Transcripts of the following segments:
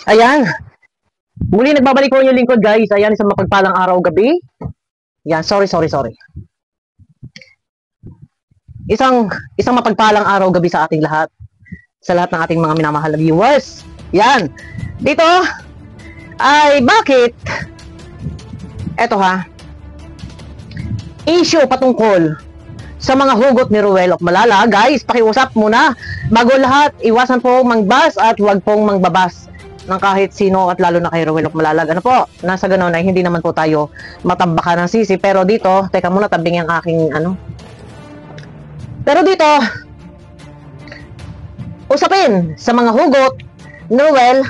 Ayan. Muli nagbabalik po yung lingkod, guys. Ayan, isang mapagpalang araw gabi. Yan, sorry. Isang mapagpalang araw gabi sa ating lahat. Sa lahat ng ating mga minamahal na viewers. Yan. Dito ay bakit eto ha. Issue patungkol sa mga hugot ni Ruel of Malala. Guys, pakiusap muna. Bago lahat, iwasan po mangbas at huwag pong mangbabas ng kahit sino at lalo na kay Ruel of Malala. Ano po? Nasa ganun ay hindi naman po tayo matambakan ng sisi. Pero dito, teka muna, tabing yung aking ano. Pero dito, usapin sa mga hugot ni Ruel,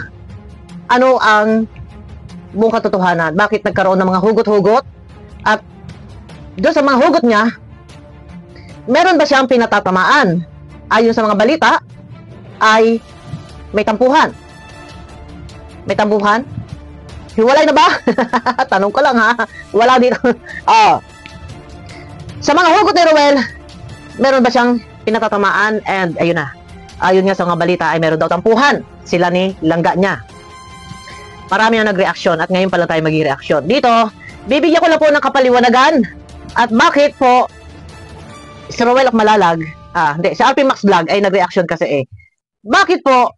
ano ang buong katotohanan? Bakit nagkaroon ng mga hugot-hugot? At doon sa mga hugot niya, meron ba siyang pinatatamaan? Ayon sa mga balita, ay may tampuhan. May tampuhan? Hiwalay na ba? Tanong ko lang ha. Wala dito. Sa mga hugot ni Ruel, meron ba siyang pinatatamaan? And ayun na. Ayun nga sa mga balita ay meron daw tampuhan. Sila ni langga niya. Marami na nag-reaction at ngayon pala tayo mag-reaction. Dito, bibigyan ko lang po ng kapaliwanagan at bakit po si Ruel of Malalag, si RP Max Vlog ay nag-reaction kasi bakit po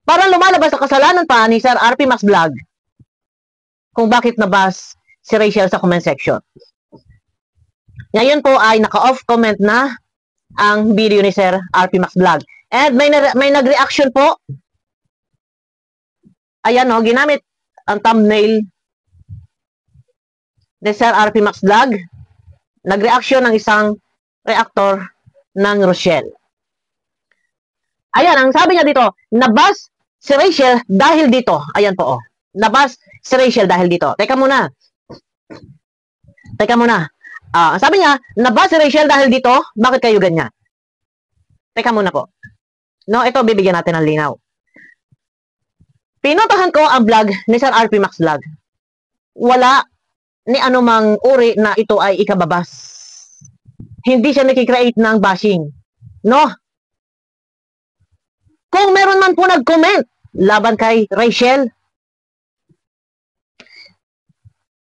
parang lumalabas sa kasalanan pa ni Sir RP Max Vlog kung bakit nabas si Rachel sa comment section. Ngayon po ay naka-off comment na ang video ni Sir RP Max Vlog. And may nag-reaction po. Ayan o, ginamit ang thumbnail ni Sir RP Max Vlog. Nag-reaction ng isang reactor ng Rochelle. Ayan, ang sabi niya dito, nabas si Rachel dahil dito. Ayan po, nabas si Rachel dahil dito. Teka muna. Sabi niya, nabas si Rachel dahil dito. Bakit kayo ganyan? Teka muna po. No, ito bibigyan natin ng linaw. Pinuntahan ko ang vlog ni Sir RP Max Vlog. Wala ni anumang uri na ito ay ikababas. Hindi siya nakikreate ng bashing. No? Kung meron man po nag-comment laban kay Rachel,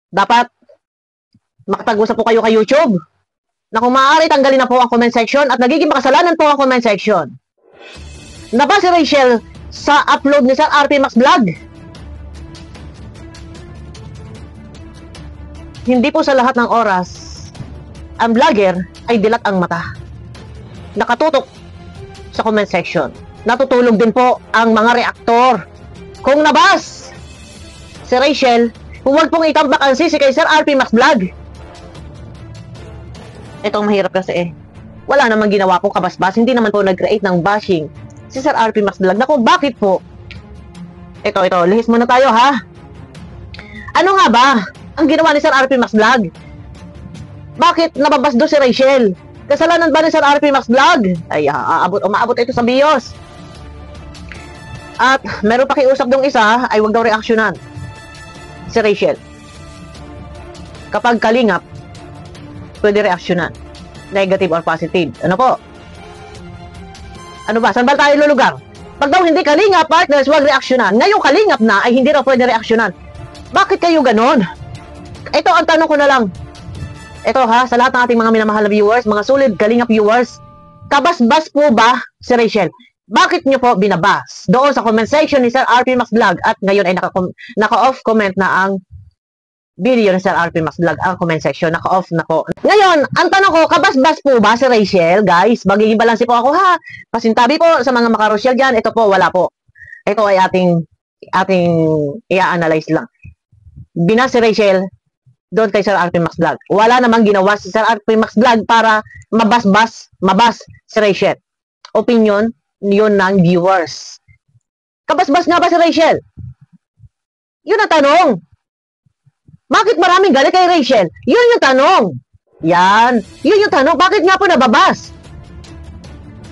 dapat makapag-usap po kayo kay YouTube na kung maaari tanggalin na po ang comment section at nagiging makasalanan po ang comment section. Nabas si Rachel sa upload ni Sir RP Max Vlog. Hindi po sa lahat ng oras ang vlogger ay dilat ang mata. Nakatutok sa comment section. Natutulog din po ang mga reaktor. Kung nabas si Rachel, huwag pong itambak ang sisi kay Sir RP Max Vlog. Itong mahirap kasi wala namang ginawa po kabasbas. Hindi naman po nag-create ng bashing si Sir RP Max Vlog. Naku, bakit po? Ito, lihis muna tayo ha. Ano nga ba ang ginawa ni Sir RP Max Vlog? Bakit nababasdo si Rachel? Kasalanan ba ni Sir RP Max Vlog? Ay, umaabot ito sa BIOS. At meron pakiusap dong isa, ay wag daw reaksyonan si Rachel. Kapag kalingap, pwede reaksyonan. Negative or positive. Ano po? Ano ba? Saan ba tayo lulugar? Pag daw hindi kalingap, partners, wag reaksyonan. Ngayong kalingap na, ay hindi raw pwede reaksyonan. Bakit kayo ganon? Ito ang tanong ko na lang. Ito ha, sa lahat ng ating mga minamahal na viewers, mga sulit kalingap viewers, kabasbas po ba si Rachel? Bakit nyo po binabas? Doon sa comment section ni Sir RP Max Vlog at ngayon ay naka-off comment na ang video ni Sir RP Max Vlog, ang comment section, naka-off na po. Ngayon, ang tanong ko, kabasbas po ba si Rachel? Guys, magiging balanse po ako ha. Pasintabi po sa mga maka-Rochelle dyan, ito po, wala po. Ito ay ating i-analyze lang. Binas si Rachel doon kay Sir RP Max Vlog. Wala namang ginawa si Sir RP Max Vlog para mabas si Rachel. Opinion yun ng viewers. Kabasbas nga ba si Rachel? Yun ang tanong. Bakit maraming galit kay Rachel? Yun yung tanong. Yan. Yun yung tanong. Bakit nga po nababas?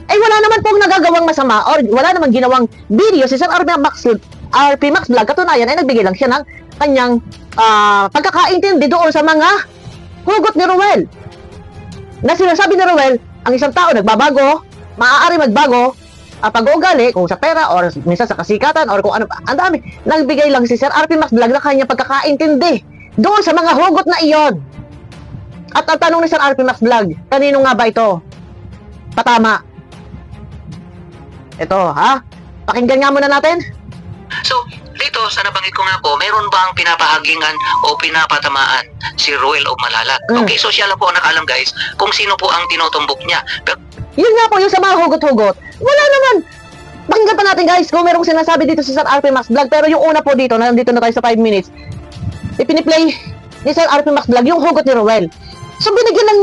Eh wala naman pong nagagawang masama or wala namang ginawang video si Sir RP Max Vlog. Katunayan ay nagbigay lang siya ng kanyang pagkakaintindi doon sa mga hugot ni Ruel. Na sinasabi ni Ruel, ang isang tao nagbabago, maaari magbago pag-uugali, kung sa pera, or minsan sa kasikatan, or kung ano pa. Ang dami. Nagbigay lang si Sir RP Max Vlog na kanya pagkakaintindi doon sa mga hugot na iyon. At ang tanong ni Sir RP Max Vlog, kanino nga ba ito? Patama. Ito, ha? Pakinggan nga muna natin. So, dito sa nabanggit ko nga po, meron bang pinapahagingan o pinapatamaan si Ruel of Malalag? Okay, so siya lang po ang nakaalam guys kung sino po ang tinutumbok niya. Pero Yun nga po, yung sa mga hugot-hugot. Wala naman. Pakinggan pa natin guys kung merong sinasabi dito si Sir RP Max Vlog. Pero yung una po dito, nandito na tayo sa 5 minutes, ipiniplay ni Sir RP Max Vlog yung hugot ni Ruel. So binigyan lang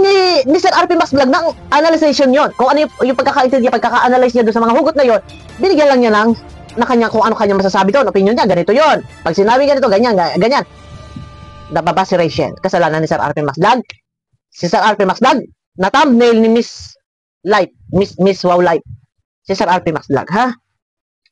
ni Sir RP Max Vlog ng analyzation yon. Kung ano yung pagkakaintindi niya, pagkaka-analyze niya doon sa mga hugot na yon, binigyan lang niya ng na kanya, kung ano kanya masasabi doon, opinion niya, ganito yon. Pag sinabi ganito, ganyan, ganyan. Nababa si Rachel. Kasalanan ni Sir RP Max Vlog. Si Sir RP Max Vlog, na thumbnail ni Miss Light, Miss Wow Light. Si Sir RP Max Vlog, ha?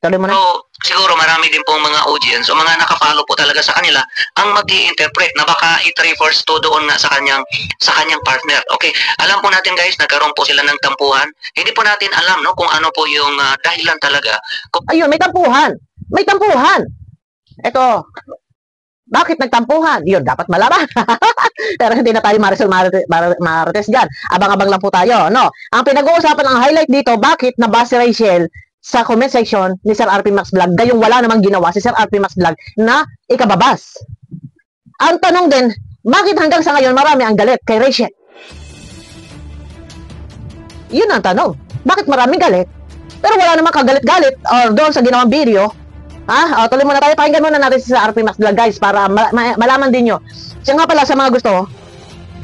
Tuloy mo na. So, siguro marami din pong mga audience o mga nakapalo po talaga sa kanila ang mag-i-interpret na baka it refers to doon nga sa kanyang partner. Okay, alam po natin guys, nagkaroon po sila ng tampuhan. Hindi po natin alam no kung ano po yung dahilan talaga. Ayun, may tampuhan. May tampuhan. Ito. Bakit nagtampuhan? Yun, dapat malaman. Pero hindi na tayo marites dyan. Abang-abang lang po tayo, no? Ang pinag-uusapan, ang highlight dito, bakit naba si Rachel sa comment section ni Sir RP Max Vlog, gayong wala namang ginawa si Sir RP Max Vlog na ikababas. Ang tanong din, bakit hanggang sa ngayon marami ang galit kay Rachel? Yun ang tanong. Bakit maraming galit? Pero wala namang kagalit-galit or doon sa ginawang video. Ha? O, tuloy muna tayo. Pakinggan muna natin si Sir RP Max Vlog, guys, para malaman din nyo. Siya nga pala, sa mga gusto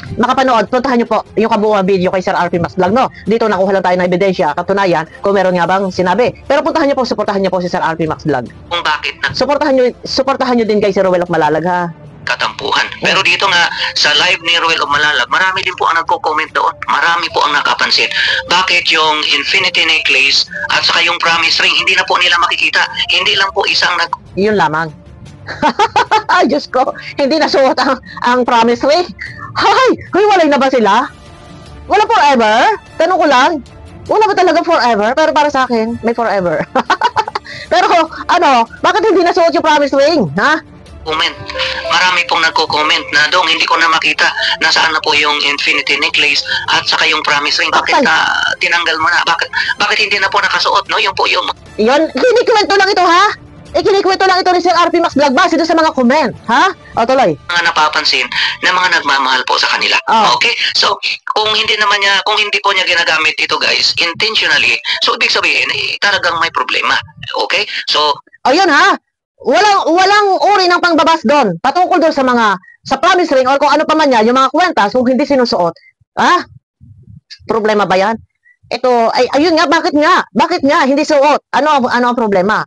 makapanood, puntahan nyo po yung kabuuan video kay Sir RP Max Vlog, no? Dito nakuha lang tayo ng ebidensya, katunayan, kung meron nga bang sinabi. Pero puntahan nyo po, supportahan nyo po si Sir RP Max Vlog. Kung bakit Supportahan nyo din kay Sir Ruel of Malalag, ha? katampuhan. Pero dito nga, sa live ni Ruel of Malalag, marami din po ang nagko-comment doon. Marami po ang nakapansin. Bakit yung infinity necklace at saka yung promise ring, hindi na po nila makikita. Hindi lang po isang Yun lamang. Ay, Diyos ko, hindi nasuot ang promise ring. Hay, hiwalay na ba sila? Wala forever? Tanong ko lang. Wala ba talaga forever? Pero para sa akin, may forever. Pero bakit hindi nasuot yung promise ring? Ha? comment. Marami pong nagko-comment na dong hindi ko na makita nasaan na po yung infinity necklace at saka yung promise ring. Bakit na tinanggal mo na? Bakit hindi na po nakasuot, no? Yung po yung... Yun, kinikwento lang ito, ha? Kinikwento lang ito ni Sir RP Max Vlog base doon sa mga comment, ha? O, tuloy. Mga napapansin na mga nagmamahal po sa kanila. Okay? So, kung hindi po niya ginagamit ito, guys, intentionally, so ibig sabihin, talagang may problema. Okay? So, yun, ha? Walang uri ng pangbabas doon. Patungkol doon sa promise ring or kung ano pa man yan, yung mga kwentas, kung hindi sinusuot. Ha? Problema ba yan? Ito, ayun nga, bakit nga, hindi suot? Ano ang problema?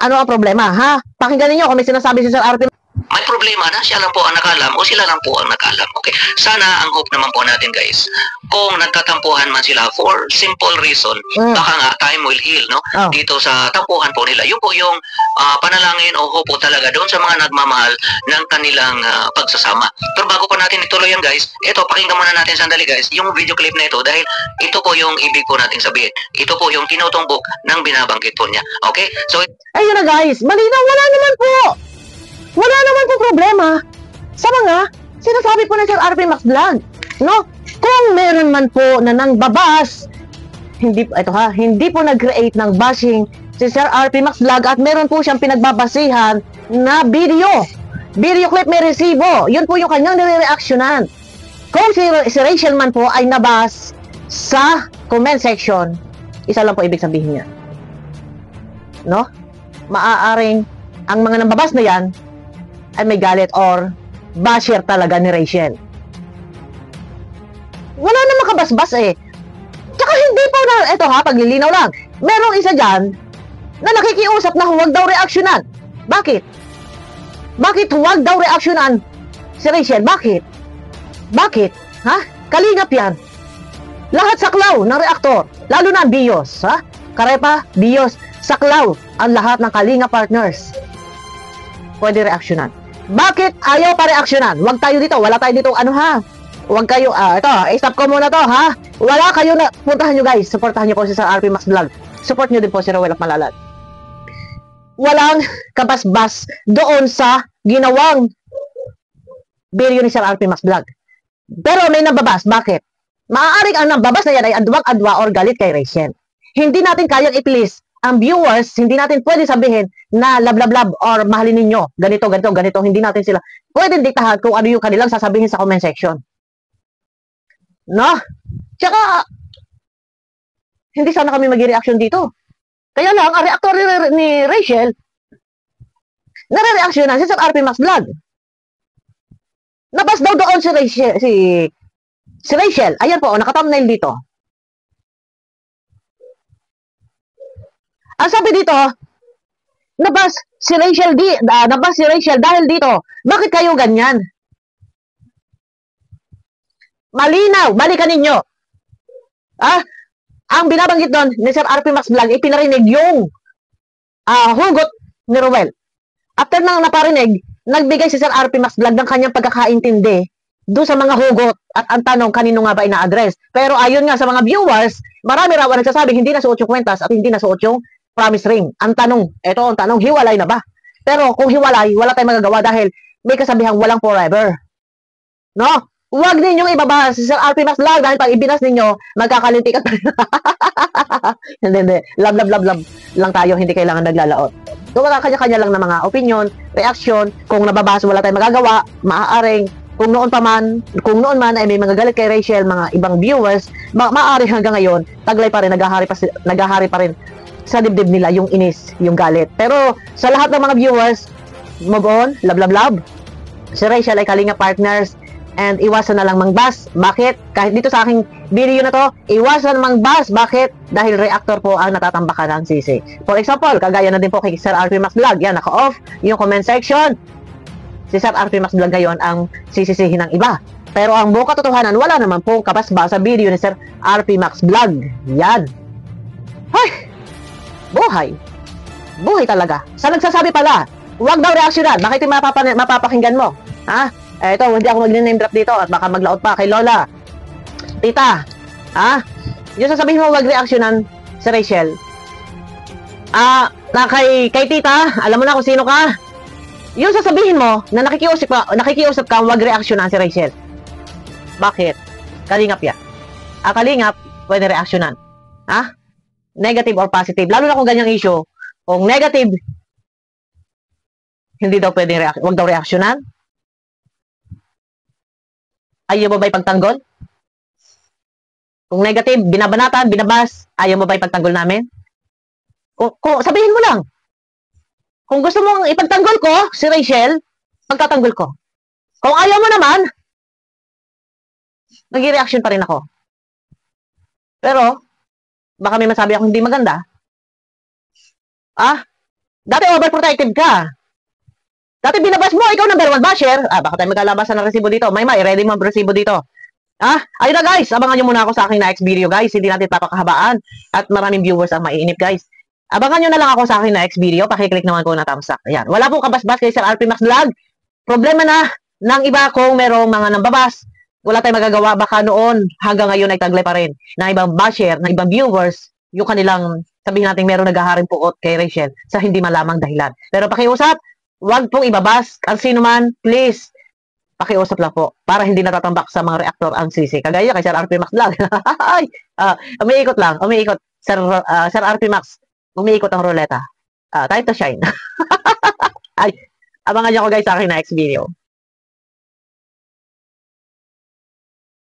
Ano ang problema, ha? Pakinggan niyo kung may sinasabi si Sir RP. May problema na siya lang po ang nakalam o sila lang po ang nakalam. Okay? Sana ang hope naman po natin, guys, kung nagtatampuhan man sila for simple reason, baka nga time will heal, no? Dito sa tampuhan po nila. Yun po yung panalangin o hope po talaga doon sa mga nagmamahal ng kanilang pagsasama. Pero bago po natin ituloy yan, guys, ito, pakinggan muna natin sandali, guys, yung video clip na ito dahil ito po yung ibig po natin sabihin. Ito po yung tinutumbok ng binabanggit po niya. Okay? So, ayun na, guys, malinaw, wala naman po problema sa mga sinasabi po ng Sir RP Max Vlog, no? Kung meron man po na nang babas, hindi po nag-create ng bashing si Sir RP Max Vlog at meron po siyang pinagbabasihan na video clip, may resibo. Yun po yung kanyang nire-reactionan. Kung si Rachel man po ay nabas sa comment section, isa lang po ibig sabihin niya, no? Maaaring ang mga nambabas na yan ay may galit or basher talaga ni Rachel. Wala na makabasbas eh. Tsaka hindi po na, eto ha, paglilinaw lang. Merong isa dyan na nakikiusap na huwag daw reaksyonan. Bakit? Bakit huwag daw reaksyonan si Rachel? Bakit? Ha? Kalingap yan. Lahat saklaw ng reaktor, lalo na ang BIOS, ha? Karepa, BIOS, saklaw ang lahat ng Kalinga partners. Pwede reaksyonan. Bakit ayaw pa reaksyonan? Huwag tayo dito, wala tayo dito, huwag kayo, stop ko muna to, ha? Wala kayo na, puntahan nyo guys, supportahan nyo po si Sir RP Max Vlog. support nyo din po si Rowell of Malalag. Walang kabasbas doon sa ginawang video ni Sir RP Max Vlog. Pero may nababas. Bakit? Maaaring ang nababas na yan ay adwang-adwa or galit kay Rachel. Hindi natin kayang i-please ang viewers, hindi natin pwede sabihin na love, love, love, or mahalin ninyo, ganito, ganito, ganito. Hindi natin sila pwede diktahan kung ano yung kanilang sasabihin sa comment section. No? Tsaka, hindi sana kami mag-reaction dito. Kaya lang, ang reactor ni Rachel, nare-reaction na si Sir RP Max Vlog. Nabas daw doon si Rachel. Ayan po, naka-thumbnail dito. Ang sabi dito, nabas si Rachel dahil dito. Bakit kayo ganyan? Malinaw, balikan ninyo. Ang binabanggit doon ni Sir RP Max Vlog, ipinarinig yung hugot ni Rowell. After nang naparinig, nagbigay si Sir RP Max Vlog ng kanyang pagkakaintindi doon sa mga hugot at ang tanong kanino nga ba ina-address. Pero ayon nga sa mga viewers, marami raw ang nagsasabi hindi nasuot yung kwentas at hindi nasuot yung promise ring. Ang tanong, hiwalay na ba? Pero kung hiwalay, wala tayong magagawa dahil may kasabihang walang forever. No? Huwag ninyong ibaba si Sir RP Max Vlog dahil pag ibinas ninyo, magkakalintikan pa rin. Hindi. Love lang tayo, hindi kailangan naglalaot. So, kanya-kanya lang na mga opinion, reaction, kung nababasa wala tayong magagawa, maaaring, kung noon man ay may mga galit kay Rachel, mga ibang viewers, maaaring hanggang ngayon, taglay pa rin, naghahari pa rin sa dibdib nila yung inis, yung galit. Pero sa lahat ng mga viewers, move on, love. Si Rachel ay kalinga partners and iwasan na lang mangbas. Bakit? Kahit dito sa aking video na to, iwasan mangbas. Bakit? Dahil reactor po ang natatambakan ng sisi. For example, kagaya na din po kay Sir RP Max Vlog. Yan, naka-off yung comment section. Si Sir RP Max Vlog ngayon ang sisisihin ng iba. Pero ang buong katotohanan, wala naman pong kabasbas sa video ni Sir RP Max Vlog. Yan. Hay! Buhay talaga. Sa nagsasabi pala, huwag daw reaksyonan. Bakit yung mapapakinggan mo? Ha? Ito, hindi ako mag-name drop dito at baka maglaot pa kay Lola. Tita, yung sasabihin mo huwag reaksyonan si Rachel. Kay tita, alam mo na kung sino ka. Yung sasabihin mo na nakikiusap ka huwag reaksyonan si Rachel. Bakit? Kalingap yan. Kalingap, pwede reaksyonan. Negative or positive. Lalo na kung ganyang issue. Kung negative, hindi daw pwede wag daw reaksyonan. Ayaw mo ba ipagtanggol? Kung negative, binabanatan, binabas, ayaw mo ba ipagtanggol namin? Kung sabihin mo lang. Kung gusto mong ipagtanggol ko, si Rachel, pagtatanggol ko. Kung ayaw mo naman, nag-reaction pa rin ako. Pero, baka may masabi ako hindi maganda. Dati overprotective ka. Dati binabas mo, ikaw number 1 basher. Baka tayo magkalabasan ng resibo dito. May ready mo ang resibo dito. Ayun na guys, abangan nyo muna ako sa aking next video guys. Hindi natin papakahabaan. At maraming viewers ang maiinip guys. Abangan nyo na lang ako sa aking next video. Pakiclick naman ko na thumbs up. Ayan. Wala pong kabasbas kay Sir RP Max Vlog. Problema na ng iba kung merong mga nambabas. Wala tayong magagawa. Baka noon hanggang ngayon ay taglay pa rin na ibang basher, na ibang viewers, yung kanilang sabihin natin merong naghaharing puot kay Rachel sa hindi malamang dahilan. Pero pakiusap, wag pong ibabas. Ang sino man, please, pakiusap lang po para hindi natatambak sa mga reactor ang sisi. Kagaya kay Sir RP Max Vlog. Umiikot lang. Sir RP Max, umiikot ang ruleta. Time to shine. Abangan niyo ako guys sa aking next video.